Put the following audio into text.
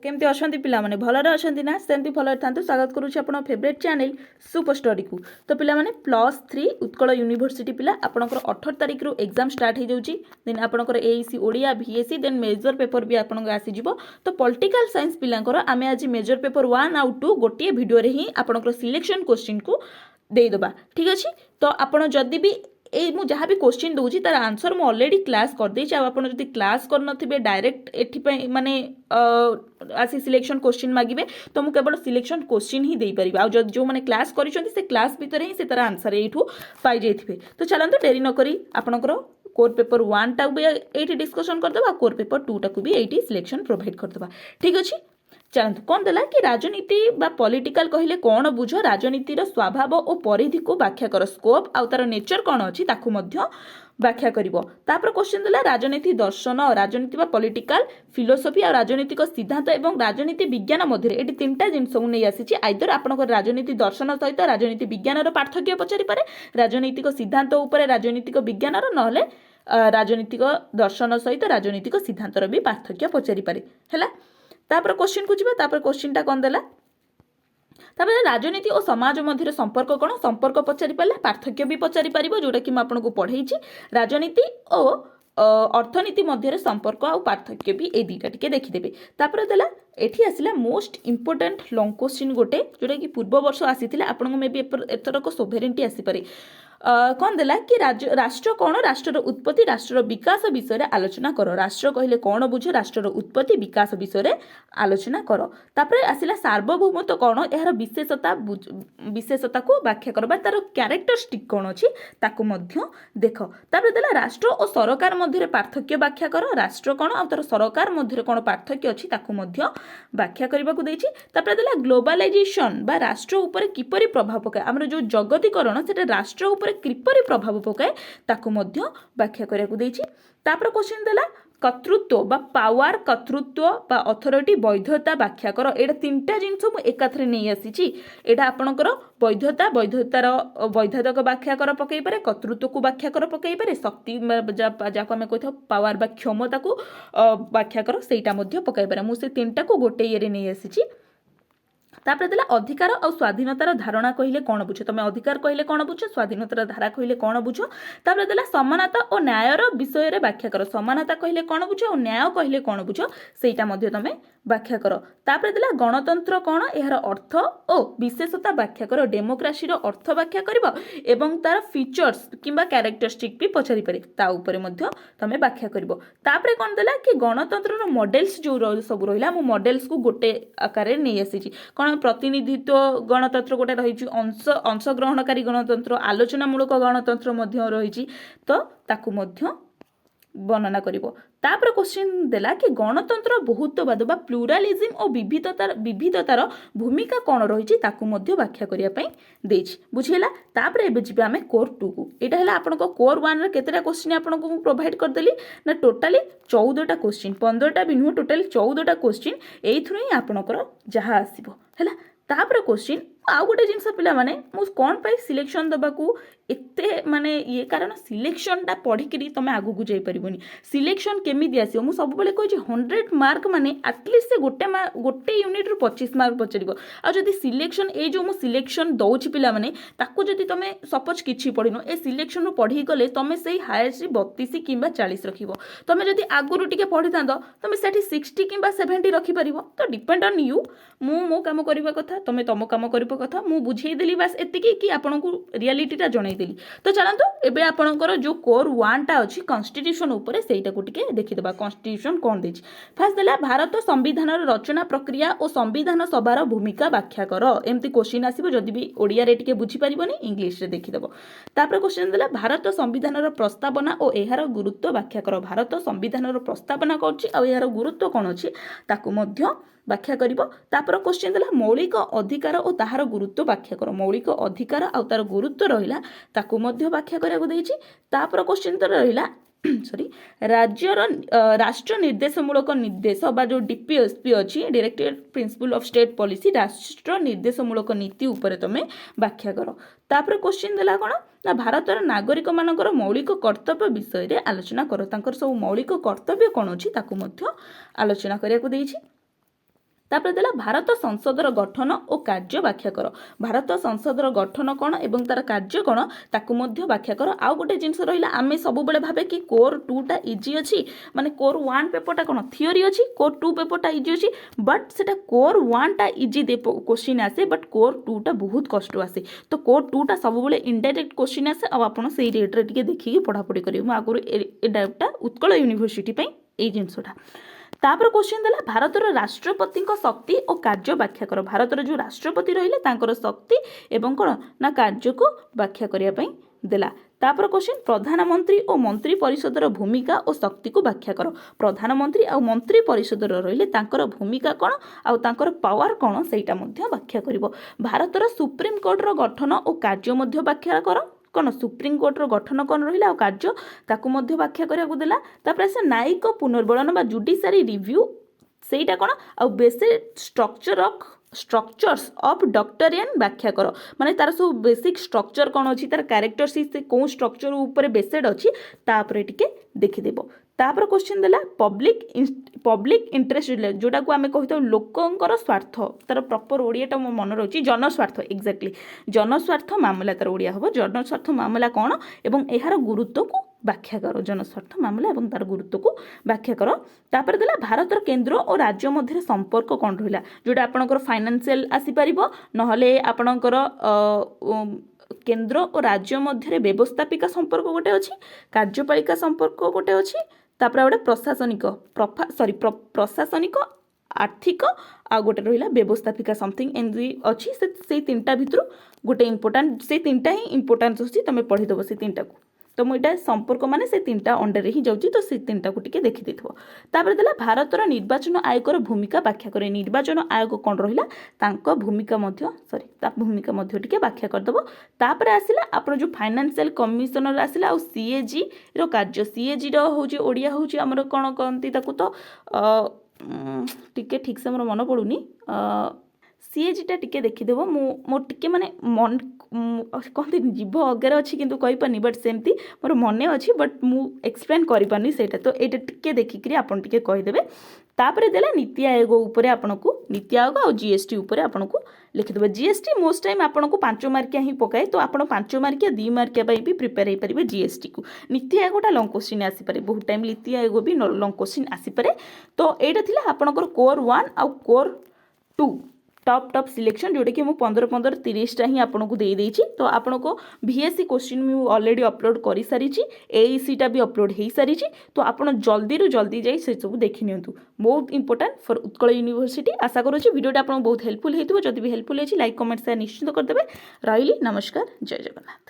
केमती अच्छा पाने भलरे अच्छा ना सेमती भल था स्वागत करुच्ची आप फेवरेट चैनल सुपर स्टडी को। तो पाने +3 उत्कल यूनिवर्सिटी पिला आपंकर 18 तारिख रु एग्जाम स्टार्ट हो जाऊँगी। देन आपंकर AEC Odia VAC then major paper भी आपन आसीज। तो पॉलिटिकल साइंस पिलांकर आमे आज मेजर पेपर 1 आउ 2 गोटे वीडियो रे ही आपंकर सिलेक्शन क्वेश्चन को देदेबा। ठीक अच्छे। तो आपड़ जदि भी मु जहाँ भी क्वेश्चन दूसरी तार आंसर मु ऑलरेडी क्लास कर देछि। आपन जदि क्लास कर नथिबे डायरेक्ट एठी माने आसी सिलेक्शन क्वेश्चन मागिबे तो मु केवल सिलेक्शन क्वेश्चन ही देई परिबा। आ जो माने क्लास करिसंती से क्लास भीतर ही से तार आंसर एठू पाई जाइथिबे। तो चलंतु डेरी न करी आपनकर कोर पेपर 1 टा भी एठी डिस्कशन कर देबा, कोर पेपर 2 टा को भी एठी सिलेक्शन प्रोवाइड कर देबा। ठीक अछि। चलते कौन देला कि राजनीति बा पॉलिटिकल कहले कौन बुझ राजनीतिर स्वभाव और परिधि को व्याख्या कर स्कोप आउ तार नेचर कौन अच्छी ताकू मध्य व्याख्या करिवो। तापर क्वेश्चन देला राजनीति दर्शन राजनीति बा पॉलिटिकल फिलोसफी और राजनीतिक सिद्धांत एवं राजनीति विज्ञान मध्य एटी तीनटा जिनस नहीं आसी। आइदर आपनकर राजनीति दर्शन सहित राजनीति विज्ञान पार्थक्य पचारि पारे, राजनीतिक सिद्धांत उपर राजनीतिक विज्ञान नहले राजनीतिक दर्शन सहित राजनीतिक सिद्धांत भी पार्थक्य पचारि पारे। हैला तापर क्वेश्चन को जीवा। तापर क्वेश्चन टा कौन देला तापर राजनीति और समाज मध्य संपर्क कौन संपर्क पचारि पारे, पार्थक्य भी पचारि पारिबो जोटा कि मैं आपको पढ़ेइछि। राजनीति और अर्थनीति मध्य संपर्क और पार्थक्य भी ए दुईटा टिके देखिदेबे। तापर देला एठी आसिला मोस्ट इंपोर्टेंट लॉन्ग क्वेश्चन गोटे जोटा कि पूर्व वर्ष आसीथिला आपन मे भी एथरक सोभरेंटी आसी पारे। कौन देला कि राष्ट्र कौन राष्ट्र उत्पत्ति राष्ट्र विकास विषय रे आलोचना करो। राष्ट्र कहले कौन बुझ राष्ट्र उत्पत्ति विकास विषय रे आलोचना करो। तापर आसिला सार्वभौमत्व कौन यार विशेषता को व्याख्या करो बा तार कैरेक्टरिस्टिक कौन अछि ताको मध्य देख। तापर देला राष्ट्र और सरकार मध्य पार्थक्य व्याख्या करो। राष्ट्र कौन आ तार सरकार मध्य कौन पार्थक्य अछि ताको मध्य व्याख्या करबा को दैछि। तापर देला ग्लोबलाइजेशन बा राष्ट्र ऊपर किपरि प्रभाव पकाए हमर जो जगतीकरण सेटा राष्ट्र ऊपर किपरि प्रभाव पकाए ताको मध्य व्याख्या करिया को दैछि। तापर क्वेश्चन देला कर्तृत्व बा पावर कर्तृत्व बा अथॉरिटी वैधता व्याख्या करो। एटा तीनटा जिंस मु एकाथरे नै आसीछि। एटा आपनकर वैधतार वैधताक व्याख्या कर पकई पारे, कर्तृत्व को व्याख्या कर पकई पारे, शक्ति जाको आमे कहथो पावर बा क्षमता को व्याख्या कर सेटा मध्य पकई पारे। मु से तीनटा को गोटे ये रे नै आसीछि। तापर देला अधिकार और स्वाधीनतार धारणा कहले कौन बुझ तमे अधिकार कहले कौन बुझ स्वाधीनतार धारा कहले कौन बुझ। तापर देला समानता और न्यायर विषय रे व्याख्या कर। समानता कहले कौन बुझ और न्याय कहले कौन बुझ सेटा मध्य तमे व्याख्या कर। तापर देला गणतंत्र कौन यार अर्थ और विशेषता व्याख्या कर। डेमोक्रेसी रो अर्थ व्याख्या करबो एवं तार फीचर्स किंबा कैरेक्टरिस्टिक भी पचारि पारे ता ऊपर मध्य तमे व्याख्या करबो। तापर कोन देला कि गणतंत्र रो मॉडल्स जो सब रहिला मु मॉडल्स को गोटे आकार रे नै आसीछि। कोन प्रतिनिधित्व गणतंत्र गोटे रही अंशग्रहणकारी गणतंत्र आलोचनामूलक गणतंत्र मध्य रही तो ताकू मध्य वर्णना करिवो। तापर क्वेश्चन देला कि गणतंत्र बहुत्ववाद बा प्लुरालिज्म और विविधतार भूमिका कौन रही ताकू मध्य व्याख्या करिया पई देछि। बुझिला। तापर एबे जिबे आमे कोर 2 को। एटा हैला आपनको कोर 1 रे केतेटा क्वेश्चन आपनको मु प्रोवाइड कर देली ना टोटली 14टा क्वेश्चन 15टा भी नुह टोटली 14टा क्वेश्चन एथुर ही आपनकर जहा आसीबो हैला। तापर क्वेश्चन आउ गोटे जिनस पिला माने मु कोन पाई सिलेक्शन दबाकू एते माने ये कारण सिलेक्शन टा पढ़िकरी तमे आगु को जाई परिबोनी। सिलेक्शन केमी दियासियो मु सब बेले कहै 100 मार्क माने एटलीस्ट से गोटे यूनिट रु 25 मार्क पचरिबो। आ जदी सिलेक्शन ए जो मु सिलेक्शन दउछि पिला माने ताकू जदी तमे सपोज किछि पढिनो ए सिलेक्शन रु पढी गले तमे सेही हाईएस्ट 32 किंबा 40 रखिबो। तमे जदी आगुरु टिके पढितांदो तमे सेठी 60 किंबा 70 रखि परिबो। तो डिपेंड ऑन यू। मु मो काम करबा कथा तमे तमो काम करबा कथा मु बुझेई देली बस एतिकी कि आपनकु रियलिटी टा जणाई देली। तो चलंतु एबे आपनकर जो कोर 1 टा अछि कॉन्स्टिट्यूशन ऊपर सेटा को टिके देखि देबा। कॉन्स्टिट्यूशन कोन देछि फास्ट देला भारत संविधान रचना प्रक्रिया और संविधान सभार भूमिका व्याख्या करो। एमती क्वेश्चन आसीबो जदी भी ओडिया रे टिके बुझी परिबोनी इंग्लिश रे देखि देबो। तापर क्वेश्चन देला भारत संविधान प्रस्तावना और एहार गुरुत्व व्याख्या करो। भारत संविधान प्रस्तावना करछि और एहार गुरुत्व कोन अछि ताकू मध्य व्याख्या करिवो। तापर क्वेश्चन देला मौलिक अधिकार और ताहार गुरुत्व व्याख्या करो। मौलिक अधिकार और तार गुरुत्व रहिला ताकू मध्य व्याख्या करिया को दैछि। तापर क्वेश्चन तो रहिला सॉरी राज्यर राष्ट्र निर्देशमूलक निर्देश बा जो डीपीएसपी अछि directed principle of state policy राष्ट्र निर्देशमूलक नीति ऊपर तमे व्याख्या करो। तापर क्वेश्चन देला कोन ना भारतर नागरिक मानकर मौलिक कर्तव्य विषय रे आलोचना करो। तांकर सब मौलिक कर्तव्य कोन अछि ताकू मध्य आलोचना करिया को दैछि। तापर देला भारत संसदर गठन और कार्य व्याख्या कर भारत संसदर गठन कौन एवं तार कार्य कौन ताकू मध्य व्याख्या कर आउ गोटे जिनस रहा आम सब भावे कि कोर 2 टा इजी अच्छी माने कोर 1 पेपरटा कौन थियोरी अच्छी कोर 2 पेपरटा इजी अच्छी बट से कोर 1 टा इजी क्वेश्चन आसे बट कोर 2 टा बहुत कष्ट आसे तो कोर 2 टा सब इनडायरेक्ट क्वेश्चन आसे अब आप रेट्रे टे देखिए पढ़ापढ़ी करेंगे आगुरी एटा उत्कल यूनिवर्सिटी ये जिनसटा तापर क्वेश्चन देला भारतर राष्ट्रपति शक्ति और कार्य व्याख्या कर भारतर जो राष्ट्रपति रही शक्ति एवं कौन ना कार्य को व्याख्या करने देला तापर क्वेश्चन प्रधानमंत्री और मंत्री परिषदर भूमिका और शक्ति को व्याख्या कर प्रधानमंत्री और मंत्री परिषदर रहिले तांकर भूमिका कौन आउ तांकर पावर कौन सेटा मध्य व्याख्या करिवो भारतर सुप्रीम कोर्टर गठन और कार्य मध्य व्याख्या कर कौन सुप्रीम कोर्टर गठन कौन रहा कार्य ताकू मध्य व्याख्या करने देला तापर से न्यायिक पुनर्बलन बा जुडिशियरी रिव्यू सेटा कौन आ बेसिक स्ट्रक्चर्स ऑफ डॉक्टरियन व्याख्या कर माने तार सब बेसिक स्ट्रक्चर कौन अच्छी तार कैरेक्टरस्टिक्स से कौन स्ट्रक्चर ऊपर बेस्ड अच्छी तापर टिके देखिदेव तापर क्वेश्चन देला पब्लिक इंटरेस्ट जोटा को आम कही लोकंर स्वार्थ तार प्रॉपर ओडियाटा मो मन रही जनस्वार्थ एक्जाक्टली जनस्वार्थ मामला तार ओडिया हम जनस्वार्थ मामला कौन एवं यार गुरुत्व को व्याख्या कर जनस्वार्थ मामला एवं तार गुरुत्व को व्याख्या कर तापर देला भारतर केन्द्र और राज्य मध्य संपर्क कौन रहा जोटा आपणकर फाइनेंशियल आसीपर नहले आपणकर केन्द्र और राज्य मध्य व्यवस्थापिका संपर्क गोटे अच्छी कार्यपालिका संपर्क गोटे अच्छी तापर गोटे प्रशासनिक प्रशासनिक आर्थिक आ गोटे रहा व्यवस्थापिका समथिंग एमती अच्छी से 3टा भितर गोटे इंपोर्टाट से 3टा ही इंपोर्टान्स अच्छी तुम पढ़ीदेव से 3टा को तो मुझे संपर्क माने से 3टा अंडर ही जाऊँगी तो से 3टा को टिके देखी देथिबो तापर देला भारतर निर्वाचन आयोगर भूमिका व्याख्या करे निर्वाचन आयोग कौन रहिला तांको भूमिका मध्य भूमिका मध्य टिके व्याख्या करदेव तापर आसिला आपण जो फाइनेंशियल कमिशनर आसिला आ सीएजी रो कार्य सीएजी रो होची ओडिया होची हमर कोन कहंती ताकू तो टिके ठीक से मोर मन पड़ुनी सीएजीटा टिके देखिदेव मो टिके माने मन कहते जीभ अगार अच्छी किंतु कहीपरि बट सेमती मोर मन अच्छी बट मु एक्सप्लेन करें से तो ये टिके देखिक आपन टिके कहीदेवे तापर देला नीति आयोग उपरे आपनको नीति आयोग और जीएसटी उपरे आपनको लिखिदेवे जीएसटी मोस्ट टाइम आपको 5 मार्किया ही पकाए तो आप 5 मार्किया 2 मार्किया भी प्रिपेयर हो पारे जीएसटी को नीति आयोगटा लंग क्वेश्चन आसीपे बहुत टाइम नीति आयोग भी लंग क्वेश्चन आसीपे तो यहाँ था आपंकर कोर 1 आउ कोर 2 टॉप सिलेक्शन जोटा कि 15 30टा ही आपको दे देछि तो आपन को VSC क्वेश्चन मु ऑलरेडी अपलोड कर सारी AECटा भी अपलोड हो सारी तो आप जल्दी रू जल्दी जाई से सब देखि नियंतु बहुत इंपोर्टेंट फॉर उत्कल यूनिवर्सिटी आशा करूँ वीडियोटा आपको बहुत हेल्पफुल होइथिबो जदि भी हेल्पफुल होइछि लाइक कमेंट शेयर निश्चित करदेबे रहिली नमस्कार जय जगन्नाथ।